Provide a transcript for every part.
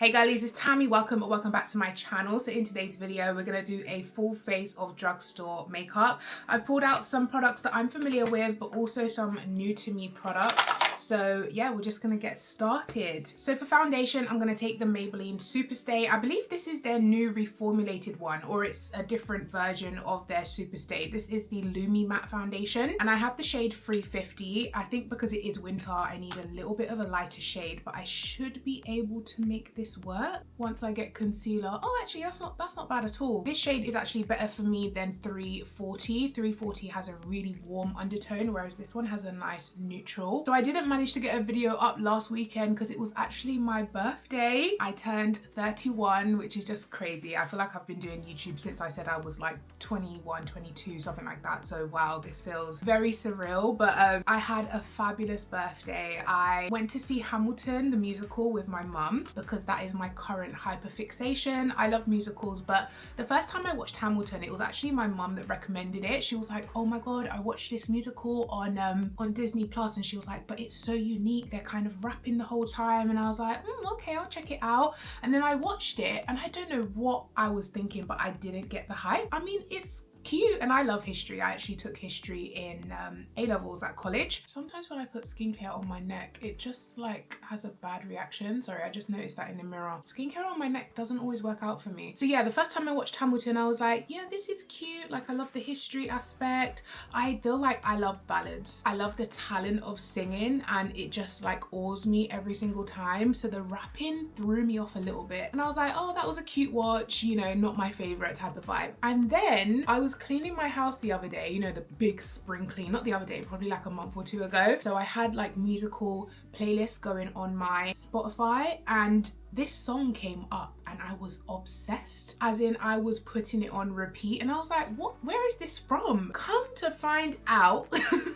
Hey girlies, it's Tammy. Welcome back to my channel. So in today's video, we're gonna do a full face of drugstore makeup. I've pulled out some products that I'm familiar with, but also some new to me products. So yeah, we're just gonna get started. So for foundation, I'm gonna take the Maybelline Superstay. I believe this is their new reformulated one, or it's a different version of their Superstay. This is the Lumi Matte Foundation, and I have the shade 350. I think because it is winter, I need a little bit of a lighter shade, but I should be able to make this work once I get concealer. Oh, actually, that's not bad at all. This shade is actually better for me than 340. 340 has a really warm undertone, whereas this one has a nice neutral. So I didn't manage to get a video up last weekend because it was actually my birthday. I turned 31, which is just crazy. I feel like I've been doing YouTube since I said I was like 21, 22, something like that. So wow, this feels very surreal, but I had a fabulous birthday. I went to see Hamilton, the musical, with my mum because that is my current hyperfixation. I love musicals, but the first time I watched Hamilton, it was actually my mum that recommended it. She was like, oh my god, I watched this musical on Disney Plus, and she was like, but it's so unique, they're kind of rapping the whole time. And I was like, okay, I'll check it out. And then I watched it, and I don't know what I was thinking, but I didn't get the hype. I mean, it's cute, and I love history. I actually took history in A-levels at college. Sometimes when I put skincare on my neck, it just like has a bad reaction. Sorry, I just noticed that in the mirror. Skincare on my neck doesn't always work out for me. So yeah, the first time I watched Hamilton, I was like, yeah, this is cute. Like, I love the history aspect. I feel like I love ballads. I love the talent of singing, and it just like awes me every single time. So the rapping threw me off a little bit, and I was like, oh, that was a cute watch, you know, not my favorite type of vibe. And then I was cleaning my house the other day, you know, the big spring clean, not the other day, probably like a month or two ago. So I had like musical playlists going on my Spotify, and this song came up and I was obsessed, as in I was putting it on repeat, and I was like, what, where is this from? Come to find out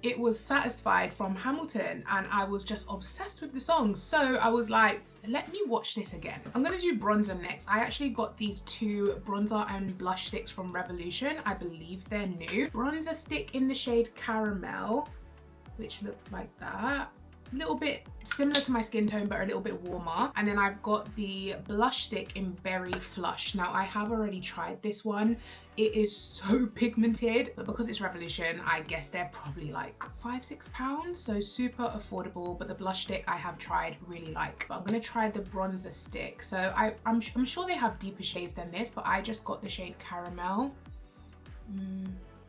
it was Satisfied from Hamilton, and I was just obsessed with the song. So I was like, let me watch this again. I'm gonna do bronzer next. I actually got these two bronzer and blush sticks from Revolution. I believe they're new. Bronzer stick in the shade Caramel, which looks like that. A little bit similar to my skin tone, but a little bit warmer. And then I've got the blush stick in Berry Flush. Now, I have already tried this one. It is so pigmented, but because it's Revolution, I guess they're probably like £5–6, so super affordable. But the blush stick I have tried, really like. But I'm gonna try the bronzer stick. So I'm sure they have deeper shades than this, but I just got the shade Caramel.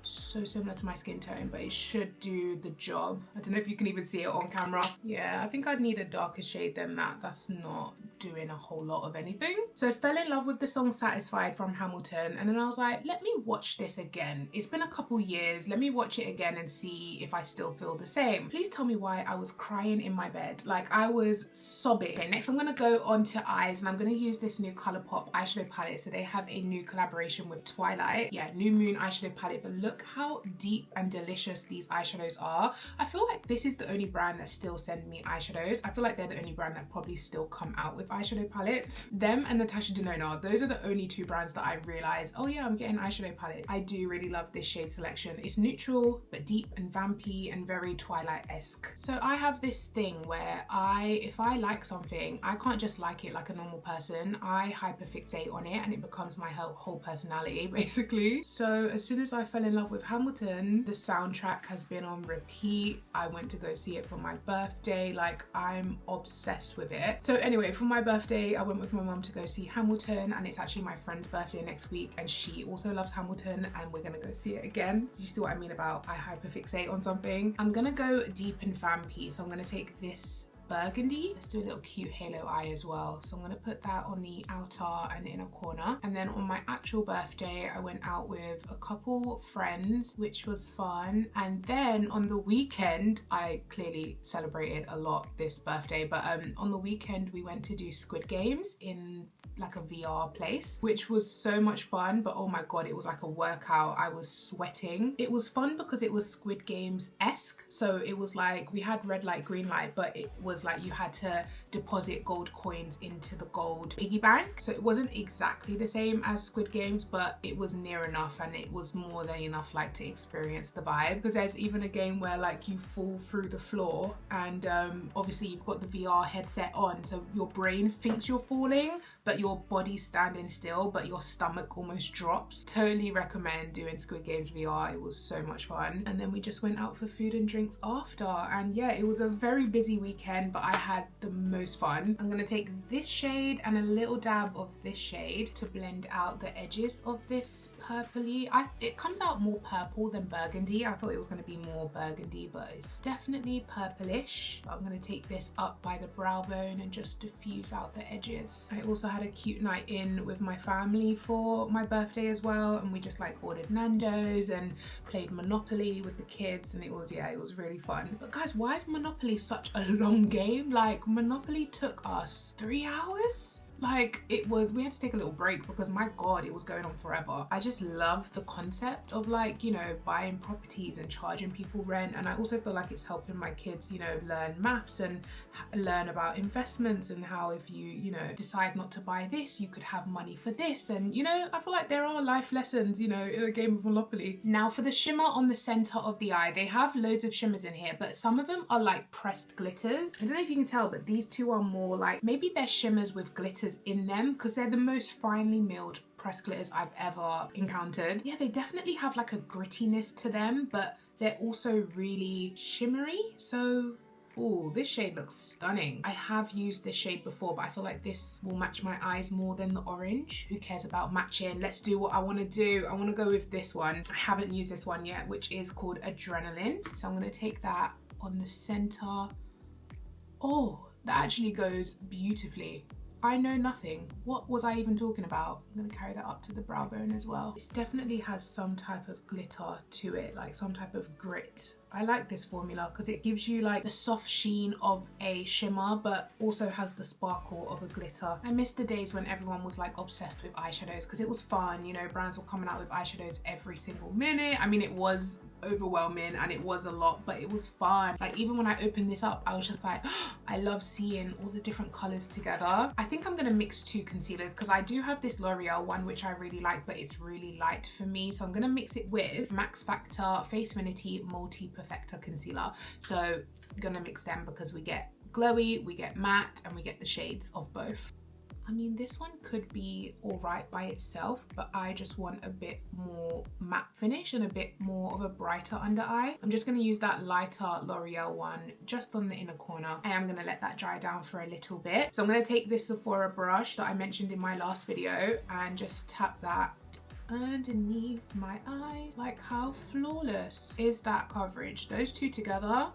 So similar to my skin tone, but it should do the job. I don't know if you can even see it on camera. Yeah, I think I'd need a darker shade than that. That's not doing a whole lot of anything. So I fell in love with the song Satisfied from Hamilton, and then I was like, let me watch this again. It's been a couple years. Let me watch it again and see if I still feel the same. Please tell me why I was crying in my bed. Like, I was sobbing. Okay, next I'm gonna go on to eyes, and I'm gonna use this new ColourPop eyeshadow palette. So they have a new collaboration with Twilight. Yeah, New Moon eyeshadow palette, but look how deep and delicious these eyeshadows are. I feel like this is the only brand that still send me eyeshadows. I feel like they're the only brand that probably still come out with eyeshadow palettes. Them and Natasha Denona, those are the only two brands that I realize, oh yeah, I'm getting eyeshadow palette. I do really love this shade selection. It's neutral but deep and vampy and very Twilight-esque. So I have this thing where if I like something, I can't just like it like a normal person. I hyperfixate on it, and it becomes my whole personality basically. So as soon as I fell in love with Hamilton, the soundtrack has been on repeat. I went to go see it for my birthday. Like, I'm obsessed with it. So anyway, for my birthday, I went with my mum to go see Hamilton, and it's actually my friend's birthday next week, and she also loves Hamilton, and we're gonna go see it again. So you see what I mean about I hyperfixate on something? I'm gonna go deep and vampy, so I'm gonna take this burgundy. Let's do a little cute halo eye as well. So I'm gonna put that on the outer and inner corner. And then on my actual birthday, I went out with a couple friends, which was fun. And then on the weekend, I clearly celebrated a lot this birthday, but on the weekend we went to do Squid Games in like a VR place, which was so much fun. But oh my god, it was like a workout. I was sweating. It was fun because it was Squid Games-esque. So it was like we had red light, green light, but it was was like you had to deposit gold coins into the gold piggy bank. So it wasn't exactly the same as Squid Games, but it was near enough, and it was more than enough like to experience the vibe. Because there's even a game where like you fall through the floor, and obviously you've got the VR headset on, so your brain thinks you're falling but your body's standing still, but your stomach almost drops. Totally recommend doing Squid Games VR. It was so much fun. And then we just went out for food and drinks after, and yeah, it was a very busy weekend, but I had the most fun. I'm gonna take this shade and a little dab of this shade to blend out the edges of this purpley. It comes out more purple than burgundy. I thought it was going to be more burgundy, but it's definitely purplish. I'm going to take this up by the brow bone and just diffuse out the edges. I also had a cute night in with my family for my birthday as well, and we just like ordered Nando's and played Monopoly with the kids, and it was really fun. But guys, why is Monopoly such a long game? Like, Monopoly took us 3 hours. Like, we had to take a little break because my god, it was going on forever. I just love the concept of like, you know, buying properties and charging people rent, and I also feel like it's helping my kids, you know, learn maths and learn about investments, and how if you know, decide not to buy this, you could have money for this. And you know, I feel like there are life lessons, you know, in a game of Monopoly. Now for the shimmer on the center of the eye, they have loads of shimmers in here, but some of them are like pressed glitters. I don't know if you can tell, but these two are more like, maybe they're shimmers with glitters in them, because they're the most finely milled pressed glitters I've ever encountered. Yeah, they definitely have like a grittiness to them, but they're also really shimmery. So oh, this shade looks stunning. I have used this shade before, but I feel like this will match my eyes more than the orange. Who cares about matching? Let's do what I want to do. I want to go with this one. I haven't used this one yet, which is called Adrenaline. So I'm going to take that on the center. Oh, that actually goes beautifully. I know nothing. What was I even talking about? I'm gonna carry that up to the brow bone as well. This definitely has some type of glitter to it, like some type of grit. I like this formula because it gives you like the soft sheen of a shimmer, but also has the sparkle of a glitter. I miss the days when everyone was like obsessed with eyeshadows, because it was fun, you know, brands were coming out with eyeshadows every single minute. I mean, it was overwhelming and it was a lot, but it was fun. Like, even when I opened this up, I was just like, oh, I love seeing all the different colors together. I think I'm gonna mix two concealers because I do have this L'Oreal one, which I really like, but it's really light for me. So I'm gonna mix it with Max Factor Facefinity Multi Perfector Concealer. So I'm gonna mix them because we get glowy, we get matte, and we get the shades of both. I mean, this one could be all right by itself, but I just want a bit more matte finish and a bit more of a brighter under eye. I'm just going to use that lighter L'Oreal one just on the inner corner. I am going to let that dry down for a little bit. So I'm going to take this Sephora brush that I mentioned in my last video and just tap that underneath my eyes. Like, how flawless is that coverage? Those two together,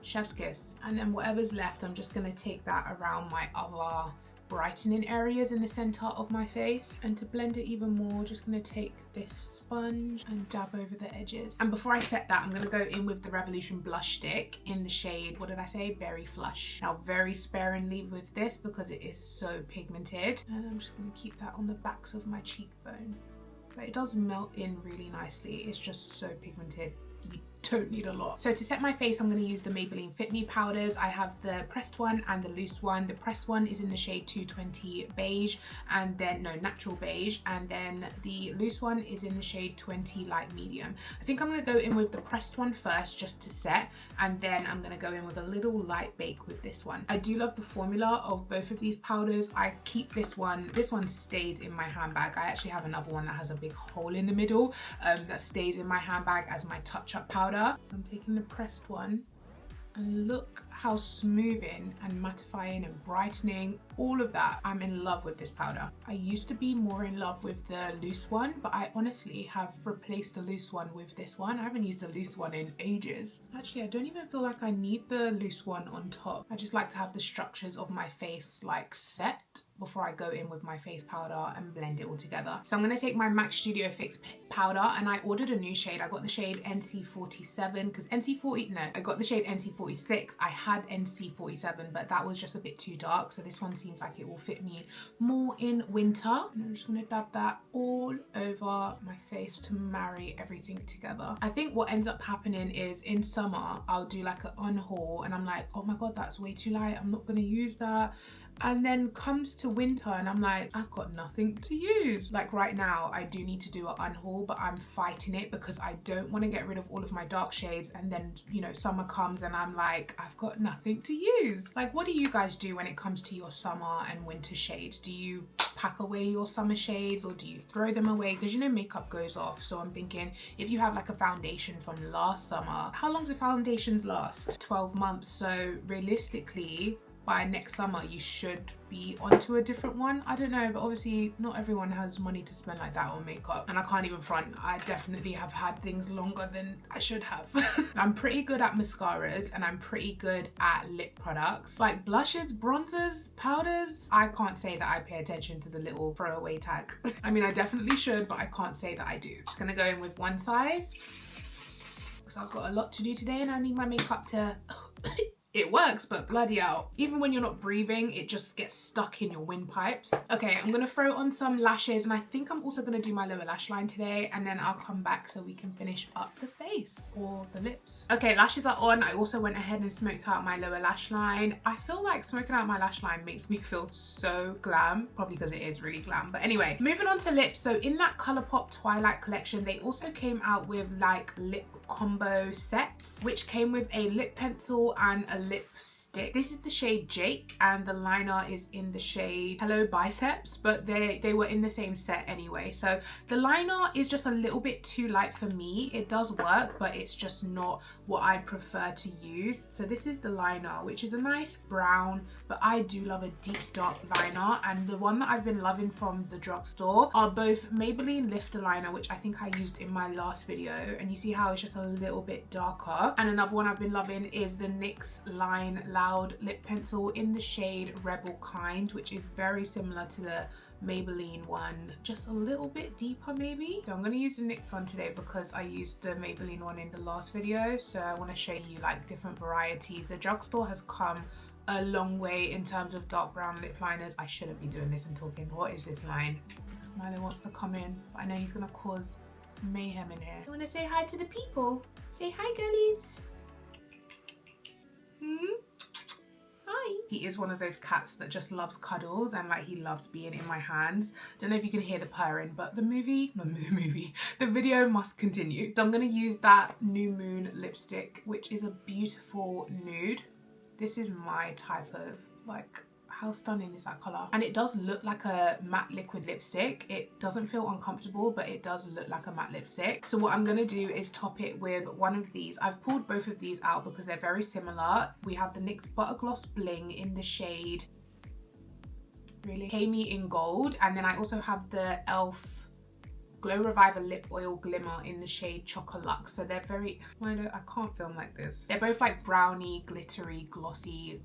chef's kiss. And then whatever's left, I'm just going to take that around my other brightening areas in the center of my face. And to blend it even more, just going to take this sponge and dab over the edges. And before I set that, I'm going to go in with the Revolution blush stick in the shade, what did I say, Berry Flush. Now, very sparingly with this because it is so pigmented, and I'm just going to keep that on the backs of my cheekbone. But it does melt in really nicely. It's just so pigmented. You don't need a lot. So to set my face, I'm going to use the Maybelline Fit Me powders. I have the pressed one and the loose one. The pressed one is in the shade 220 beige, and then natural beige, and then the loose one is in the shade 20 light medium. I think I'm going to go in with the pressed one first just to set, and then I'm going to go in with a little light bake with this one. I do love the formula of both of these powders. I keep this one stays in my handbag. I actually have another one that has a big hole in the middle that stays in my handbag as my touch-up powder. So I'm taking the pressed one, and look how smoothing and mattifying and brightening, all of that. I'm in love with this powder. I used to be more in love with the loose one, but I honestly have replaced the loose one with this one. I haven't used the loose one in ages. Actually, I don't even feel like I need the loose one on top. I just like to have the structures of my face like set before I go in with my face powder and blend it all together. So I'm going to take my MAC Studio Fix powder, and I ordered a new shade. I got the shade NC47 because I got the shade NC46. I had NC47, but that was just a bit too dark. So this one seems like it will fit me more in winter. And I'm just gonna dab that all over my face to marry everything together. I think what ends up happening is in summer, I'll do like an unhaul and I'm like, oh my God, that's way too light. I'm not gonna use that. And then comes to winter and I'm like, I've got nothing to use. Like right now, I do need to do an unhaul, but I'm fighting it because I don't want to get rid of all of my dark shades. And then, you know, summer comes and I'm like, I've got nothing to use. Like, what do you guys do when it comes to your summer and winter shades? Do you pack away your summer shades or do you throw them away? Because you know, makeup goes off. So I'm thinking if you have like a foundation from last summer, how long do foundations last? 12 months. So realistically, by next summer you should be onto a different one. I don't know, but obviously not everyone has money to spend like that on makeup, and I can't even front, I definitely have had things longer than I should have. I'm pretty good at mascaras and I'm pretty good at lip products like blushes, bronzers, powders. I can't say that I pay attention to the little throwaway tag. I mean, I definitely should, but I can't say that I do. Just gonna go in with one size because I've got a lot to do today and I need my makeup to it works, but bloody hell. Even when you're not breathing, it just gets stuck in your windpipes. Okay, I'm gonna throw on some lashes and I think I'm also gonna do my lower lash line today, and then I'll come back so we can finish up the face or the lips. Okay, lashes are on. I also went ahead and smoked out my lower lash line. I feel like smoking out my lash line makes me feel so glam, probably because it is really glam. But anyway, moving on to lips. So in that Colourpop Twilight collection, they also came out with like lip combo sets, which came with a lip pencil and a lipstick. This is the shade Jake and the liner is in the shade Hello Biceps, but they were in the same set anyway. So the liner is just a little bit too light for me. It does work, but it's just not what I prefer to use. So this is the liner, which is a nice brown, but I do love a deep dark liner, and the one that I've been loving from the drugstore are both Maybelline Lifter liner, which I think I used in my last video, and you see how it's just a little bit darker. And another one I've been loving is the NYX Line Loud lip pencil in the shade Rebel Kind, which is very similar to the Maybelline one, just a little bit deeper maybe. So I'm going to use the NYX one today because I used the Maybelline one in the last video, so I want to show you like different varieties. The drugstore has come a long way in terms of dark brown lip liners. I shouldn't be doing this and talking. What is this line? Milo wants to come in, but I know he's going to cause mayhem in here. You want to say hi to the people? Say hi, girlies. Hi. He is one of those cats that just loves cuddles and like he loves being in my hands. Don't know if you can hear the purring, but the video must continue. So I'm going to use that New Moon lipstick, which is a beautiful nude. This is my type of, like, how stunning is that color? And it does look like a matte liquid lipstick. It doesn't feel uncomfortable, but it does look like a matte lipstick. So what I'm gonna do is top it with one of these. I've pulled both of these out because they're very similar. We have the NYX Butter Gloss Bling in the shade really Pay Me in Gold, and then I also have the e.l.f. Glow Reviver Lip Oil Glimmer in the shade Chocolux. So they're very, I can't film like this. They're both like brownie, glittery, glossy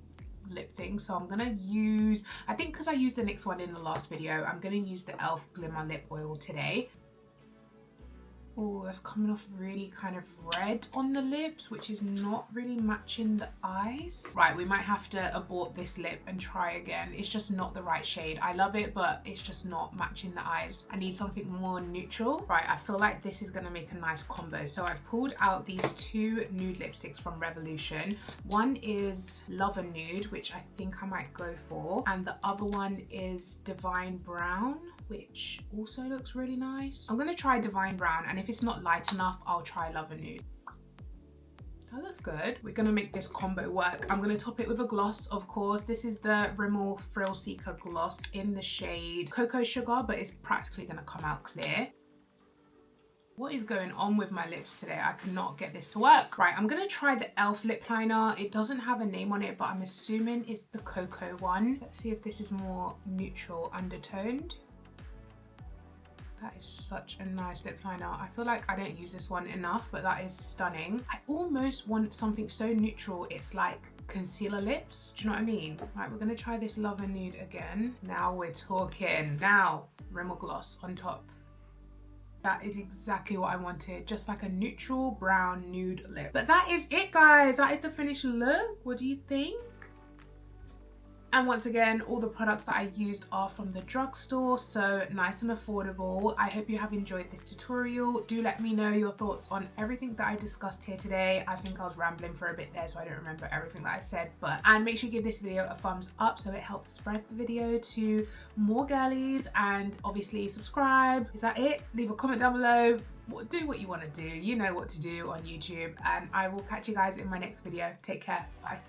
lip thing. So I'm gonna use, I think because I used the NYX one in the last video, I'm gonna use the e.l.f. Glimmer Lip Oil today. Oh, that's coming off really kind of red on the lips, which is not really matching the eyes. Right, we might have to abort this lip and try again. It's just not the right shade. I love it, but it's just not matching the eyes. I need something more neutral. Right, I feel like this is gonna make a nice combo. So I've pulled out these two nude lipsticks from Revolution. One is Lover Nude, which I think I might go for. And the other one is Divine Brown, which also looks really nice. I'm gonna try Divine Brown, and if it's not light enough, I'll try Lover Nude. That looks good. We're gonna make this combo work. I'm gonna top it with a gloss, of course. This is the Rimmel Thrill Seeker gloss in the shade Cocoa Sugar, but it's practically gonna come out clear. What is going on with my lips today? I cannot get this to work. Right, I'm gonna try the e.l.f. lip liner. It doesn't have a name on it, but I'm assuming it's the Cocoa one. Let's see if this is more neutral undertoned. That is such a nice lip liner. I feel like I don't use this one enough, but that is stunning. I almost want something so neutral, it's like concealer lips. Do you know what I mean? Right, we're gonna try this Lover Nude again. Now we're talking. Now, Rimmel gloss on top. That is exactly what I wanted, just like a neutral brown nude lip. But that is it, guys. That is the finished look. What do you think? And once again, all the products that I used are from the drugstore, so nice and affordable. I hope you have enjoyed this tutorial. Do let me know your thoughts on everything that I discussed here today. I think I was rambling for a bit there, so I don't remember everything that I said. And make sure you give this video a thumbs up so it helps spread the video to more girlies. And obviously subscribe. Is that it? Leave a comment down below. Do what you want to do. You know what to do on YouTube. And I will catch you guys in my next video. Take care. Bye.